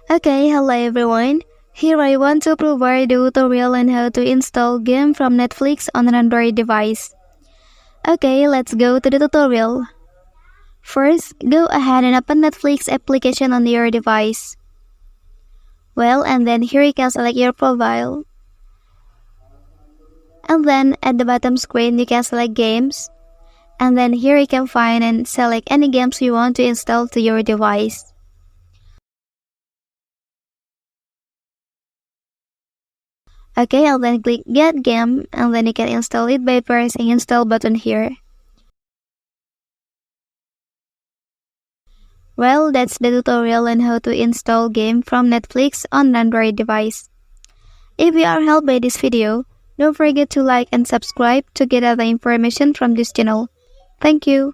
Okay, hello everyone. Here I want to provide a tutorial on how to install game from Netflix on an Android device. Okay, let's go to the tutorial. First, go ahead and open Netflix application on your device. And then here you can select your profile. And then at the bottom screen you can select games. And then here you can find and select any games you want to install to your device. Okay, and then click get game and then you can install it by pressing install button here. That's the tutorial on how to install game from Netflix on Android device. If you are helped by this video, don't forget to like and subscribe to get other information from this channel. Thank you.